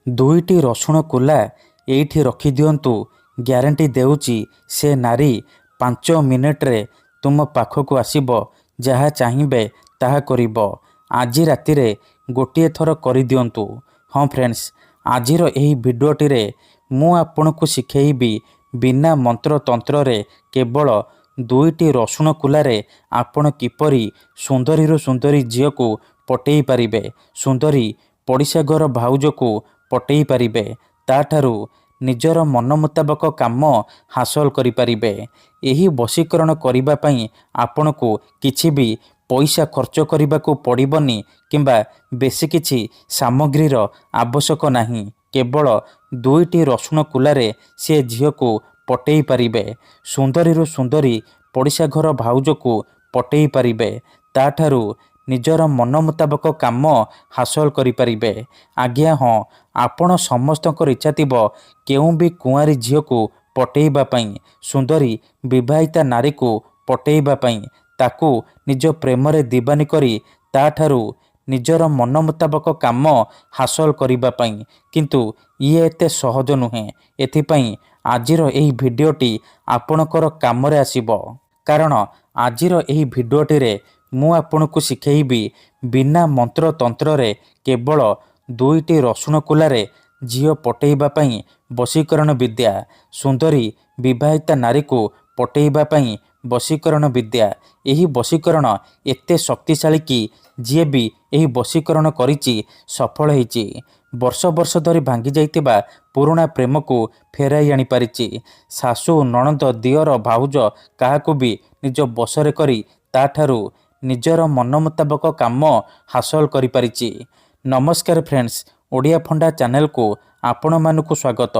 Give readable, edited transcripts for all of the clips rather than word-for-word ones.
ଦୁଇଟି ରସୁଣ କୁଲା ଏଇଠି ରଖିଦିଅନ୍ତୁ। ଗ୍ୟାରେଣ୍ଟି ଦେଉଛି ସେ ନାରୀ 5 ମିନିଟ୍ରେ ତୁମ ପାଖକୁ ଆସିବ। ଯାହା ଚାହିଁବେ ତାହା କରିବ। ଆଜି ରାତିରେ ଗୋଟିଏ ଥର କରିଦିଅନ୍ତୁ। ହଁ ଫ୍ରେଣ୍ଡସ୍, ଆଜିର ଏହି ଭିଡ଼ିଓଟିରେ ମୁଁ ଆପଣଙ୍କୁ ଶିଖେଇବି ବିନା ମନ୍ତ୍ରତନ୍ତ୍ରରେ କେବଳ ଦୁଇଟି ରସୁଣ କୁଲାରେ ଆପଣ କିପରି ସୁନ୍ଦରୀରୁ ସୁନ୍ଦରୀ ଝିଅକୁ ପଟେଇ ପାରିବେ, ସୁନ୍ଦରୀ ପଡ଼ିଶା ଘର ଭାଉଜକୁ ପଟେଇ ପାରିବେ, ତାଠାରୁ ନିଜର ମନ ମୁତାବକ କାମ ହାସଲ କରିପାରିବେ। ଏହି ବଶୀକରଣ କରିବା ପାଇଁ ଆପଣଙ୍କୁ କିଛି ବି ପଇସା ଖର୍ଚ୍ଚ କରିବାକୁ ପଡ଼ିବନି କିମ୍ବା ବେଶୀ କିଛି ସାମଗ୍ରୀର ଆବଶ୍ୟକ ନାହିଁ। କେବଳ ଦୁଇଟି ରସୁଣ କୁଲାରେ ସେ ଝିଅକୁ ପଟେଇ ପାରିବେ, ସୁନ୍ଦରୀରୁ ସୁନ୍ଦରୀ ପଡ଼ିଶା ଘର ଭାଉଜକୁ ପଟେଇ ପାରିବେ, ତାଠାରୁ ନିଜର ମନ ମୁତାବକ କାମ ହାସଲ କରିପାରିବେ। ଆଜ୍ଞା ହଁ, ଆପଣ ସମସ୍ତଙ୍କର ଇଚ୍ଛା ଥିବ କେଉଁ ବି କୁଆଁରୀ ଝିଅକୁ ପଟେଇବା ପାଇଁ, ସୁନ୍ଦରୀ ବିବାହିତା ନାରୀକୁ ପଟେଇବା ପାଇଁ, ତାକୁ ନିଜ ପ୍ରେମରେ ଦିବାନୀ କରି ତାଠାରୁ ନିଜର ମନ ମୁତାବକ କାମ ହାସଲ କରିବା ପାଇଁ। କିନ୍ତୁ ଇଏ ଏତେ ସହଜ ନୁହେଁ। ଏଥିପାଇଁ ଆଜିର ଏହି ଭିଡ଼ିଓଟି ଆପଣଙ୍କର କାମରେ ଆସିବ। କାରଣ ଆଜିର ଏହି ଭିଡ଼ିଓଟିରେ ମୁଁ ଆପଣଙ୍କୁ ଶିଖେଇବି ବିନା ମନ୍ତ୍ରତନ୍ତ୍ରରେ କେବଳ ଦୁଇଟି ରସୁଣ କୁଲାରେ ଝିଅ ପଟେଇବା ପାଇଁ ବଶୀକରଣ ବିଦ୍ୟା, ସୁନ୍ଦରୀ ବିବାହିତା ନାରୀକୁ ପଟେଇବା ପାଇଁ ବଶୀକରଣ ବିଦ୍ୟା। ଏହି ବଶୀକରଣ ଏତେ ଶକ୍ତିଶାଳୀ କି ଯିଏ ବି ଏହି ବଶୀକରଣ କରିଛି ସଫଳ ହେଇଛି। ବର୍ଷ ବର୍ଷ ଧରି ଭାଙ୍ଗି ଯାଇଥିବା ପୁରୁଣା ପ୍ରେମକୁ ଫେରାଇ ଆଣିପାରିଛି। ଶାଶୁ, ନଣନ୍ଦ, ଦିଅର, ଭାଉଜ କାହାକୁ ବି ନିଜ ବଶରେ କରି ତାଠାରୁ ନିଜର ମନ ମୁତାବକ କାମ ହାସଲ କରିପାରିଛି। ନମସ୍କାର ଫ୍ରେଣ୍ଡସ୍, ଓଡ଼ିଆ ଫଣ୍ଡା ଚ୍ୟାନେଲକୁ ଆପଣମାନଙ୍କୁ ସ୍ୱାଗତ।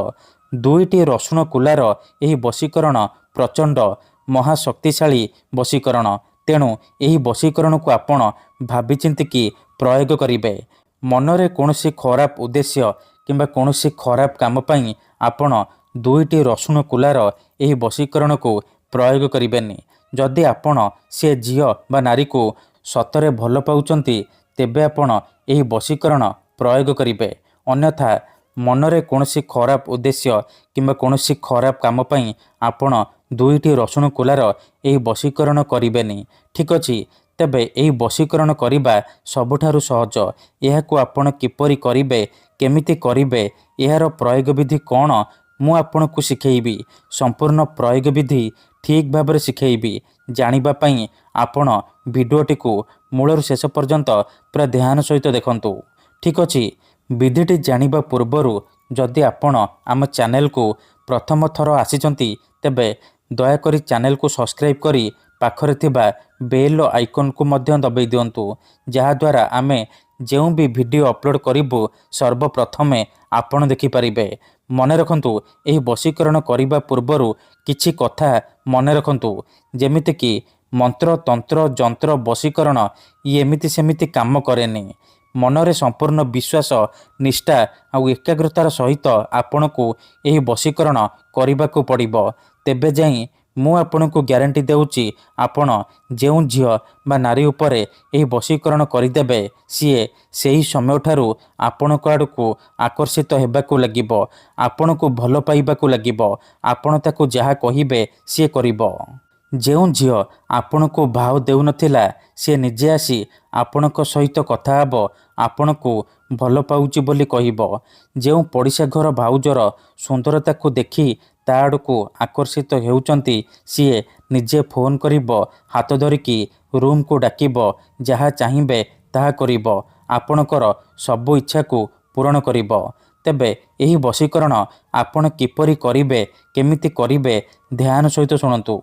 ଦୁଇଟି ରସୁଣ କୁଲାର ଏହି ବଶୀକରଣ ପ୍ରଚଣ୍ଡ ମହାଶକ୍ତିଶାଳୀ ବଶୀକରଣ। ତେଣୁ ଏହି ବଶୀକରଣକୁ ଆପଣ ଭାବିଚିନ୍ତିକି ପ୍ରୟୋଗ କରିବେ। ମନରେ କୌଣସି ଖରାପ ଉଦ୍ଦେଶ୍ୟ କିମ୍ବା କୌଣସି ଖରାପ କାମ ପାଇଁ ଆପଣ ଦୁଇଟି ରସୁଣ କୁଲାର ଏହି ବଶୀକରଣକୁ ପ୍ରୟୋଗ କରିବେନି। ଯଦି ଆପଣ ସେ ଝିଅ ବା ନାରୀକୁ ସତରେ ଭଲ ପାଉଛନ୍ତି ତେବେ ଆପଣ ଏହି ବଶୀକରଣ ପ୍ରୟୋଗ କରିବେ। ଅନ୍ୟଥା ମନରେ କୌଣସି ଖରାପ ଉଦ୍ଦେଶ୍ୟ କିମ୍ବା କୌଣସି ଖରାପ କାମ ପାଇଁ ଆପଣ ଦୁଇଟି ରସୁଣ କୁଲାର ଏହି ବଶୀକରଣ କରିବେନି। ଠିକ୍ ଅଛି, ତେବେ ଏହି ବଶୀକରଣ କରିବା ସବୁଠାରୁ ସହଜ। ଏହାକୁ ଆପଣ କିପରି କରିବେ, କେମିତି କରିବେ, ଏହାର ପ୍ରୟୋଗ ବିଧି କ'ଣ, ମୁଁ ଆପଣଙ୍କୁ ଶିଖେଇବି। ସମ୍ପୂର୍ଣ୍ଣ ପ୍ରୟୋଗ ବିଧି ଠିକ୍ ଭାବରେ ଶିଖେଇବି। ଜାଣିବା ପାଇଁ ଆପଣ ଭିଡ଼ିଓଟିକୁ ମୂଳରୁ ଶେଷ ପର୍ଯ୍ୟନ୍ତ ପୁରା ଧ୍ୟାନ ସହିତ ଦେଖନ୍ତୁ। ଠିକ୍ ଅଛି, ବିଧିଟି ଜାଣିବା ପୂର୍ବରୁ ଯଦି ଆପଣ ଆମ ଚ୍ୟାନେଲକୁ ପ୍ରଥମ ଥର ଆସିଛନ୍ତି ତେବେ ଦୟାକରି ଚ୍ୟାନେଲକୁ ସବସ୍କ୍ରାଇବ୍ କରି ପାଖରେ ଥିବା ବେଲ୍ ଆଇକନ୍କୁ ମଧ୍ୟ ଦବାଇ ଦିଅନ୍ତୁ। ଯାହାଦ୍ୱାରା ଆମେ ଯେଉଁ ବି ଭିଡ଼ିଓ ଅପଲୋଡ଼ କରିବୁ ସର୍ବପ୍ରଥମେ ଆପଣ ଦେଖିପାରିବେ। ମନେ ରଖନ୍ତୁ, ଏହି ବଶୀକରଣ କରିବା ପୂର୍ବରୁ କିଛି କଥା ମନେ ରଖନ୍ତୁ। ଯେମିତିକି ମନ୍ତ୍ର, ତନ୍ତ୍ର, ଯନ୍ତ୍ର, ବଶୀକରଣ ଇଏ ଏମିତି ସେମିତି କାମ କରେନି। ମନରେ ସମ୍ପୂର୍ଣ୍ଣ ବିଶ୍ୱାସ, ନିଷ୍ଠା ଆଉ ଏକାଗ୍ରତାର ସହିତ ଆପଣଙ୍କୁ ଏହି ବଶୀକରଣ କରିବାକୁ ପଡ଼ିବ। ତେବେ ଯାଇ ମୁଁ ଆପଣଙ୍କୁ ଗ୍ୟାରେଣ୍ଟି ଦେଉଛି ଆପଣ ଯେଉଁ ଝିଅ ବା ନାରୀ ଉପରେ ଏହି ବଶୀକରଣ କରିଦେବେ ସିଏ ସେହି ସମୟଠାରୁ ଆପଣଙ୍କ ଆଡ଼କୁ ଆକର୍ଷିତ ହେବାକୁ ଲାଗିବ, ଆପଣଙ୍କୁ ଭଲ ପାଇବାକୁ ଲାଗିବ। ଆପଣ ତାକୁ ଯାହା କହିବେ ସିଏ କରିବ। ଯେଉଁ ଝିଅ ଆପଣଙ୍କୁ ଭାव ଦେଉନଥିଲା ସିଏ ନିଜେ ଆସି ଆପଣଙ୍କ ସହିତ କଥା ହେବ, ଆପଣଙ୍କୁ ଭଲ ପାଉଛି ବୋଲି କହିବ। ଯେଉଁ ପଡ଼ିଶା ଘର ଭାଉଜର ସୁନ୍ଦରତାକୁ ଦେଖି ତା ଆଡ଼କୁ ଆକର୍ଷିତ ହେଉଛନ୍ତି ସିଏ ନିଜେ ଫୋନ୍ କରିବ, ହାତ ଧରିକି ରୁମ୍କୁ ଡାକିବ, ଯାହା ଚାହିଁବେ ତାହା କରିବ, ଆପଣଙ୍କର ସବୁ ଇଚ୍ଛାକୁ ପୂରଣ କରିବ। ତେବେ ଏହି ବଶୀକରଣ ଆପଣ କିପରି କରିବେ, କେମିତି କରିବେ, ଧ୍ୟାନ ସହିତ ଶୁଣନ୍ତୁ।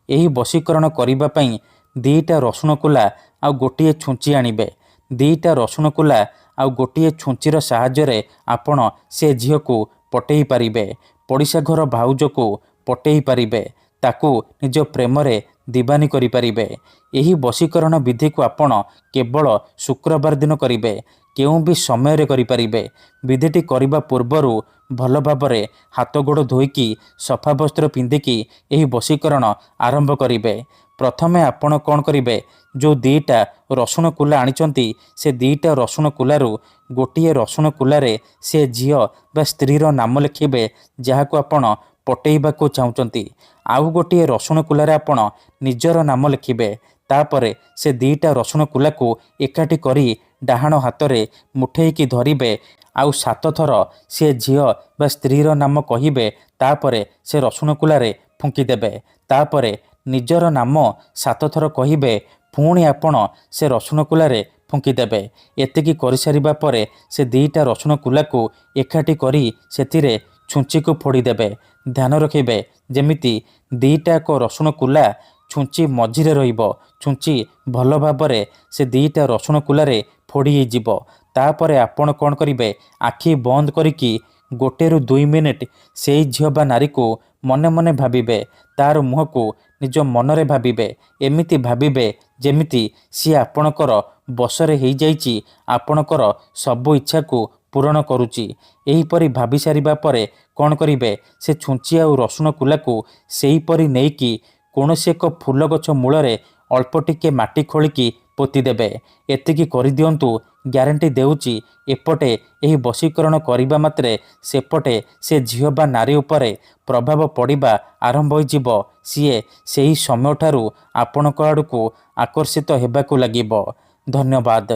ଏହି ବଶୀକରଣ କରିବା ପାଇଁ ଦୁଇଟା ରସୁଣ କୁଲା ଆଉ ଗୋଟିଏ ଛୁଞ୍ଚି ଆଣିବେ। ଦୁଇଟା ରସୁଣ କୁଲା ଆଉ ଗୋଟିଏ ଛୁଞ୍ଚିର ସାହାଯ୍ୟରେ ଆପଣ ସେ ଝିଅକୁ ପଟେଇ ପାରିବେ, ପଡ଼ିଶା ଘର ଭାଉଜକୁ ପଟେଇ ପାରିବେ, ତାକୁ ନିଜ ପ୍ରେମରେ ଦିବାନୀ କରିପାରିବେ। ଏହି ବଶୀକରଣ ବିଧିକୁ ଆପଣ କେବଳ ଶୁକ୍ରବାର ଦିନ କରିବେ। କେଉଁ ବି ସମୟରେ କରିପାରିବେ। ବିଧିଟି କରିବା ପୂର୍ବରୁ ଭଲ ଭାବରେ ହାତ ଗୋଡ଼ ଧୋଇକି ସଫା ବସ୍ତ୍ର ପିନ୍ଧିକି ଏହି ବଶୀକରଣ ଆରମ୍ଭ କରିବେ। ପ୍ରଥମେ ଆପଣ କ'ଣ କରିବେ, ଯେଉଁ ଦୁଇଟା ରସୁଣ କୁଲା ଆଣିଛନ୍ତି ସେ ଦୁଇଟା ରସୁଣ କୁଲାରୁ ଗୋଟିଏ ରସୁଣ କୁଲାରେ ସେ ଝିଅ ବା ସ୍ତ୍ରୀର ନାମ ଲେଖିବେ ଯାହାକୁ ଆପଣ ପଟେଇବାକୁ ଚାହୁଁଛନ୍ତି। ଆଉ ଗୋଟିଏ ରସୁଣ କୁଲାରେ ଆପଣ ନିଜର ନାମ ଲେଖିବେ। ତାପରେ ସେ ଦୁଇଟା ରସୁଣ କୁଲାକୁ ଏକାଠି କରି ଡାହାଣ ହାତରେ ମୁଠେଇକି ଧରିବେ ଆଉ 7 ଥର ସେ ଝିଅ ବା ସ୍ତ୍ରୀର ନାମ କହିବେ। ତାପରେ ସେ ରସୁଣ କୁଲାରେ ଫୁଙ୍କିଦେବେ। ତାପରେ ନିଜର ନାମ 7 ଥର କହିବେ। ପୁଣି ଆପଣ ସେ ରସୁଣ କୁଲାରେ ଫୁଙ୍କିଦେବେ। ଏତିକି କରିସାରିବା ପରେ ସେ ଦୁଇଟା ରସୁଣ କୁଲାକୁ ଏକାଠି କରି ସେଥିରେ ଛୁଞ୍ଚିକୁ ଫୋଡ଼ିଦେବେ। ଧ୍ୟାନ ରଖିବେ ଯେମିତି ଦୁଇଟାକ ରସୁଣ କୁଲା ଛୁଞ୍ଚି ମଝିରେ ରହିବ। ଛୁଞ୍ଚି ଭଲ ଭାବରେ ସେ ଦୁଇଟା ରସୁଣ କୁଲାରେ ଫୋଡ଼ି ହେଇଯିବ। ତାପରେ ଆପଣ କ'ଣ କରିବେ, ଆଖି ବନ୍ଦ କରିକି 1ରୁ 2 ମିନିଟ୍ ସେଇ ଝିଅ ବା ନାରୀକୁ ମନେ ମନେ ଭାବିବେ। ତାର ମୁହଁକୁ ନିଜ ମନରେ ଭାବିବେ। ଏମିତି ଭାବିବେ ଯେମିତି ସିଏ ଆପଣଙ୍କର ବଶରେ ହେଇଯାଇଛି, ଆପଣଙ୍କର ସବୁ ଇଚ୍ଛାକୁ ପୂରଣ କରୁଛି। ଏହିପରି ଭାବି ସାରିବା ପରେ କ'ଣ କରିବେ, ସେ ଛୁଞ୍ଚି ଆଉ ରସୁଣ କୁଲାକୁ ସେହିପରି ନେଇକି କୌଣସି ଏକ ଫୁଲ ଗଛ ମୂଳରେ ଅଳ୍ପ ଟିକେ ମାଟି ଖୋଳିକି ପୋତିଦେବେ। ଏତିକି କରିଦିଅନ୍ତୁ, ଗ୍ୟାରେଣ୍ଟି ଦେଉଛି ଏପଟେ ଏହି ବଶୀକରଣ କରିବା ମାତ୍ରେ ସେପଟେ ସେ ଝିଅ ବା ନାରୀ ଉପରେ ପ୍ରଭାବ ପଡ଼ିବା ଆରମ୍ଭ ହୋଇଯିବ। ସିଏ ସେହି ସମୟଠାରୁ ଆପଣଙ୍କ ଆଡ଼କୁ ଆକର୍ଷିତ ହେବାକୁ ଲାଗିବ। ଧନ୍ୟବାଦ।